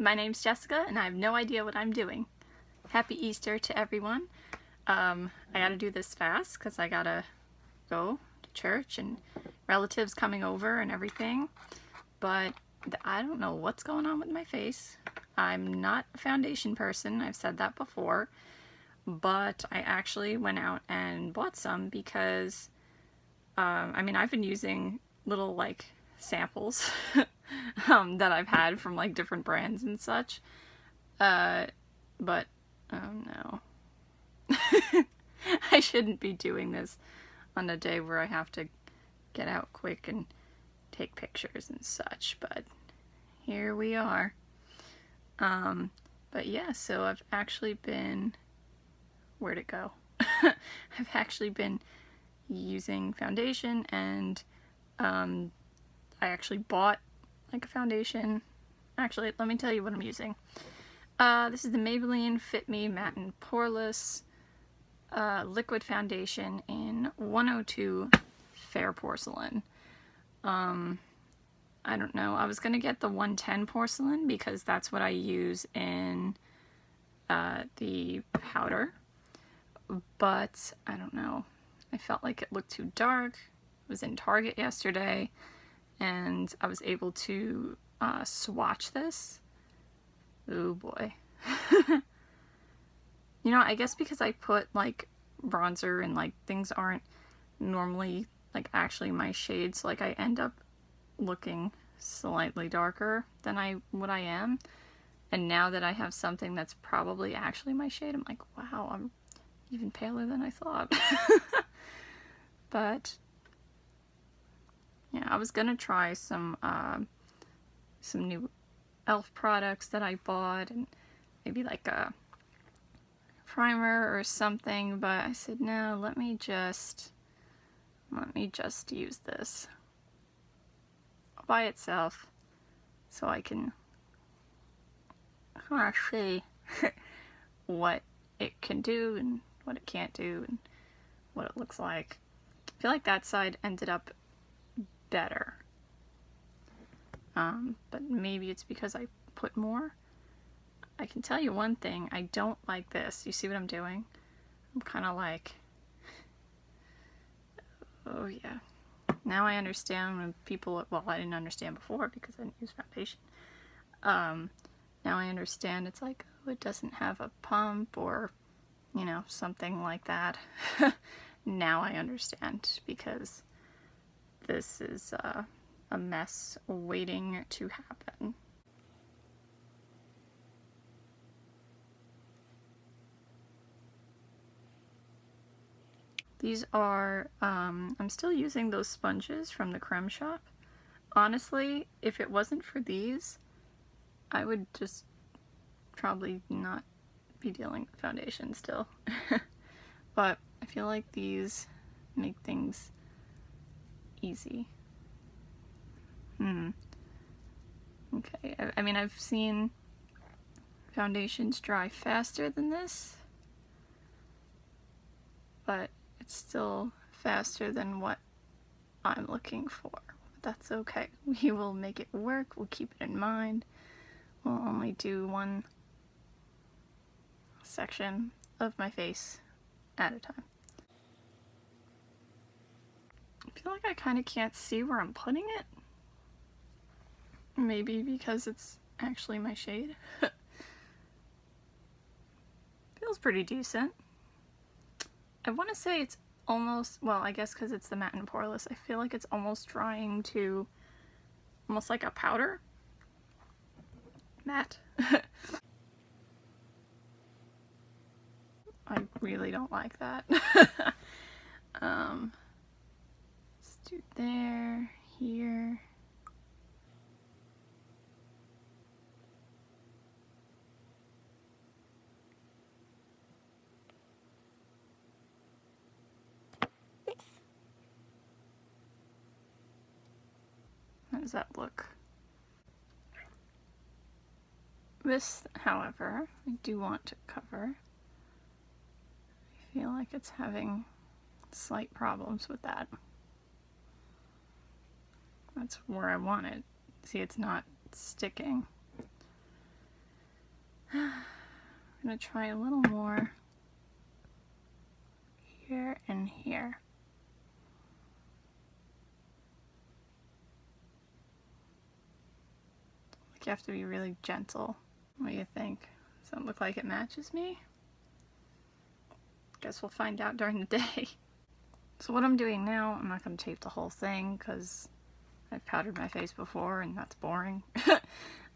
My name's Jessica, and I have no idea what I'm doing. Happy Easter to everyone. I gotta do this fast because I gotta go to church and relatives coming over and everything. But I don't know what's going on with my face. I'm not a foundation person, I've said that before. But I actually went out and bought some because, I've been using little, like, samples that I've had from, like, different brands and such. But, oh no. I shouldn't be doing this on a day where I have to get out quick and take pictures and such, but here we are. But yeah, so I've actually been, where'd it go? I've actually been using foundation, and I actually bought like a foundation. Actually, let me tell you what I'm using. This is the Maybelline Fit Me Matte and Poreless liquid foundation in 102 Fair Porcelain. I don't know, I was gonna get the 110 porcelain because that's what I use in the powder, but I don't know, I felt like it looked too dark. I was in Target yesterday and I was able to swatch this. Oh boy. You know, I guess because I put like bronzer and like things aren't normally like actually my shades, like I end up looking slightly darker than what I am. And now that I have something that's probably actually my shade, I'm like, wow, I'm even paler than I thought. But yeah, I was gonna try some new e.l.f. products that I bought, and maybe like a primer or something, but I said no, let me just use this by itself so I can kind of see what it can do and what it can't do and what it looks like. I feel like that side ended up better, but maybe it's because I put more. I can tell you one thing, I don't like this. You see what I'm doing? I'm kind of like, oh yeah. Now I understand when people, well, I didn't understand before because I didn't use foundation. Now I understand it's like, oh, it doesn't have a pump or, you know, something like that. Now I understand because this is a mess waiting to happen. These are, I'm still using those sponges from the Creme Shop. Honestly, if it wasn't for these, I would just probably not be dealing with foundation still. But I feel like these make things easy. Okay, I mean, I've seen foundations dry faster than this, but it's still faster than what I'm looking for. But that's okay. We will make it work. We'll keep it in mind. We'll only do one section of my face at a time. I feel like I kind of can't see where I'm putting it. Maybe because it's actually my shade. Feels pretty decent. I want to say it's almost, well, I guess because it's the matte and poreless, I feel like it's almost drying to almost like a powder. Matte. I really don't like that. Let's do there, here. How does that look? This, however, I do want to cover. I feel like it's having slight problems with that. That's where I want it. See, it's not sticking. I'm gonna try a little more here and here. Like you have to be really gentle. What do you think? Does it look like it matches me? Guess we'll find out during the day. So what I'm doing now, I'm not going to tape the whole thing because I've powdered my face before and that's boring.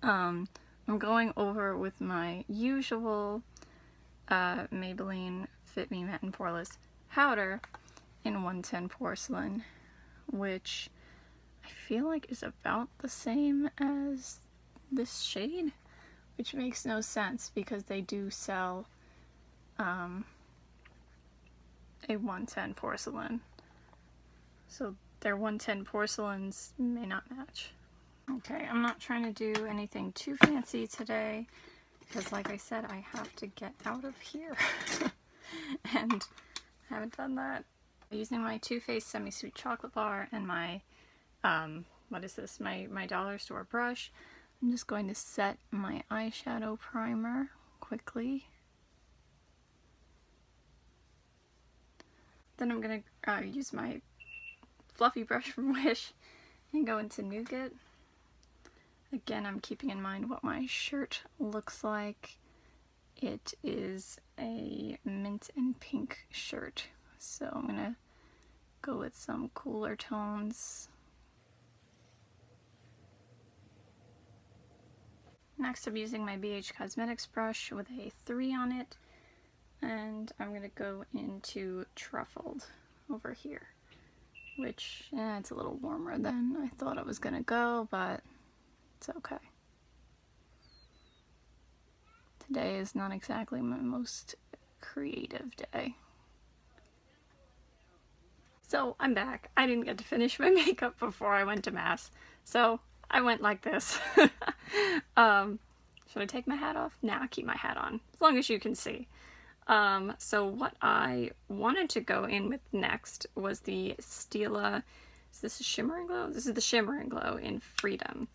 I'm going over with my usual Maybelline Fit Me Matte and Poreless powder in 110 Porcelain, which I feel like is about the same as this shade, which makes no sense because they do sell a 110 Porcelain. So their 110 Porcelains may not match. Okay, I'm not trying to do anything too fancy today because like I said, I have to get out of here. And I haven't done that. Using my Too Faced Semi-Sweet Chocolate Bar and my, what is this, my dollar store brush, I'm just going to set my eyeshadow primer quickly. Then I'm going to use my fluffy brush from Wish and go into Nougat. Again, I'm keeping in mind what my shirt looks like. It is a mint and pink shirt, so I'm gonna go with some cooler tones. Next, I'm using my BH Cosmetics brush with a 3 on it, and I'm gonna go into Truffled over here, which it's a little warmer than I thought it was gonna go, but it's okay. Today is not exactly my most creative day. So I'm back. I didn't get to finish my makeup before I went to Mass, so I went like this. Should I take my hat off? Nah, keep my hat on, as long as you can see. So what I wanted to go in with next was the Stila, is this a Shimmer and Glow? This is the Shimmer and Glow in Freedom.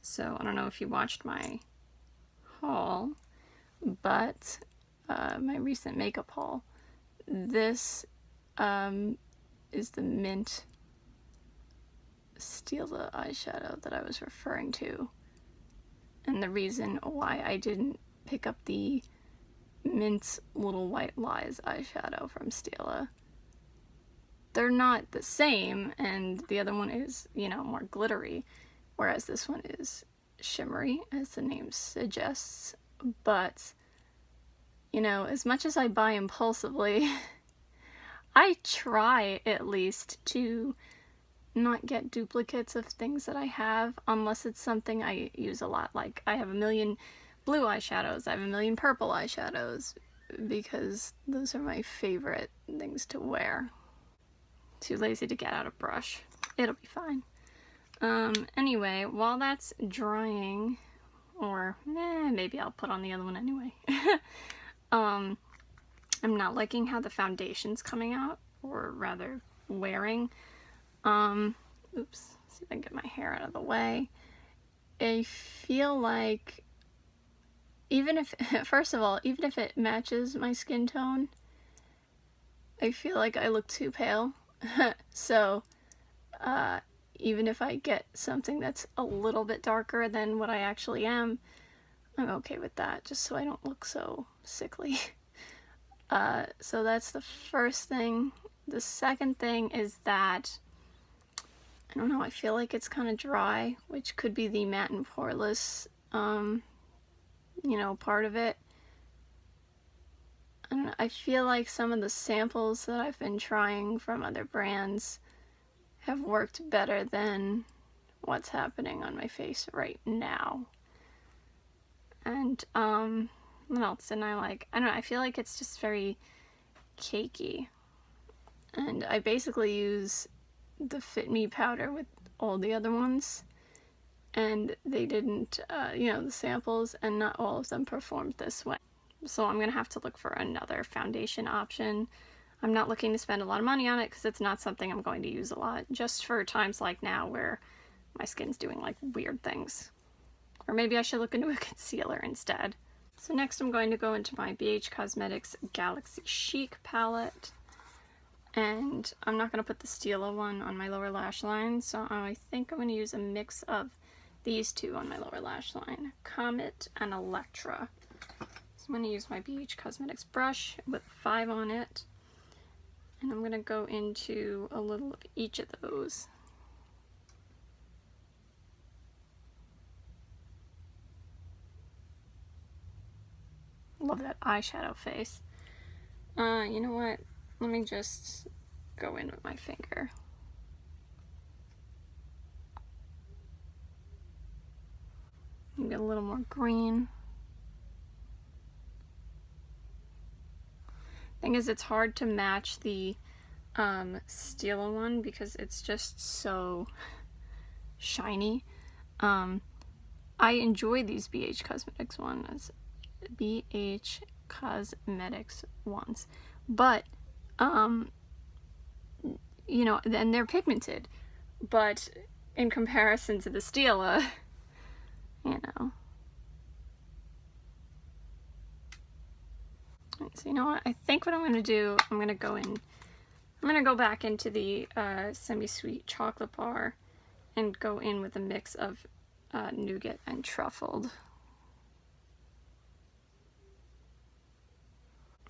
So I don't know if you watched my haul, but my recent makeup haul, this is the mint Stila eyeshadow that I was referring to, and the reason why I didn't pick up the mint Little White Lies eyeshadow from Stila. They're not the same, and the other one is, you know, more glittery, whereas this one is shimmery, as the name suggests. But, you know, as much as I buy impulsively, I try at least to not get duplicates of things that I have, unless it's something I use a lot. Like, I have a million blue eyeshadows, I have a million purple eyeshadows, because those are my favorite things to wear. Too lazy to get out a brush. It'll be fine. Anyway, while that's drying, or maybe I'll put on the other one anyway. I'm not liking how the foundation's coming out, or rather wearing. Oops, see if I can get my hair out of the way. I feel like, even if, first of all, even if it matches my skin tone, I feel like I look too pale. So, even if I get something that's a little bit darker than what I actually am, I'm okay with that, just so I don't look so sickly. So that's the first thing. The second thing is that, I don't know, I feel like it's kind of dry, which could be the matte and poreless, you know, part of it. I don't know, I feel like some of the samples that I've been trying from other brands have worked better than what's happening on my face right now. And, what else didn't I like? I don't know, I feel like it's just very cakey. And I basically use the Fit Me powder with all the other ones, and they didn't, you know, the samples, and not all of them performed this way. So I'm gonna have to look for another foundation option. I'm not looking to spend a lot of money on it because it's not something I'm going to use a lot, just for times like now where my skin's doing like weird things. Or maybe I should look into a concealer instead. So next I'm going to go into my BH Cosmetics Galaxy Chic palette. And I'm not going to put the Stila one on my lower lash line, so I think I'm going to use a mix of these two on my lower lash line, Comet and Electra. So I'm going to use my BH Cosmetics brush with 5 on it, and I'm going to go into a little of each of those. Love that eyeshadow face. You know what? Let me just go in with my finger. Get a little more green. Thing is, it's hard to match the Stila one because it's just so shiny. I enjoy these BH Cosmetics ones, but you know, and they're pigmented, but in comparison to the Stila, you know. So you know what, I think what I'm going to do, I'm going to go back into the semi-sweet chocolate bar and go in with a mix of nougat and truffled.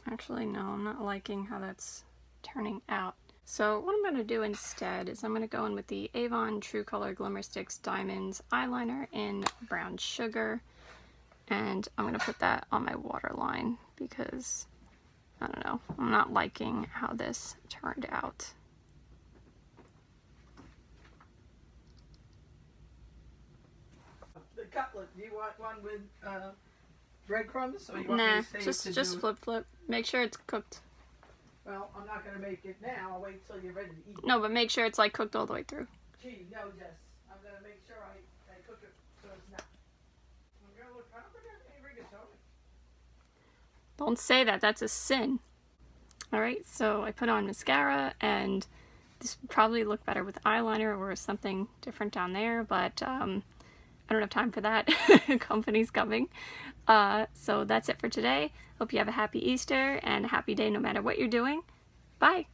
Actually, no, I'm not liking how that's turning out. So what I'm going to do instead is I'm going to go in with the Avon True Color Glimmer Sticks Diamonds eyeliner in Brown Sugar, and I'm going to put that on my waterline because, I don't know, I'm not liking how this turned out. The cutlet, do you want one with breadcrumbs? Or you want Nah, me to just flip. Make sure it's cooked. Well, I'm not going to make it now. I'll wait till you're ready to eat. No, but make sure it's like cooked all the way through. Gee, no, Jess. I'm going to make sure I cook it so it's not. I'm going to look. I don't think I have any rigatoni. Don't say that. That's a sin. Alright, so I put on mascara, and this would probably look better with eyeliner or something different down there, but I don't have time for that. Company's coming. So that's it for today. Hope you have a happy Easter and a happy day no matter what you're doing. Bye!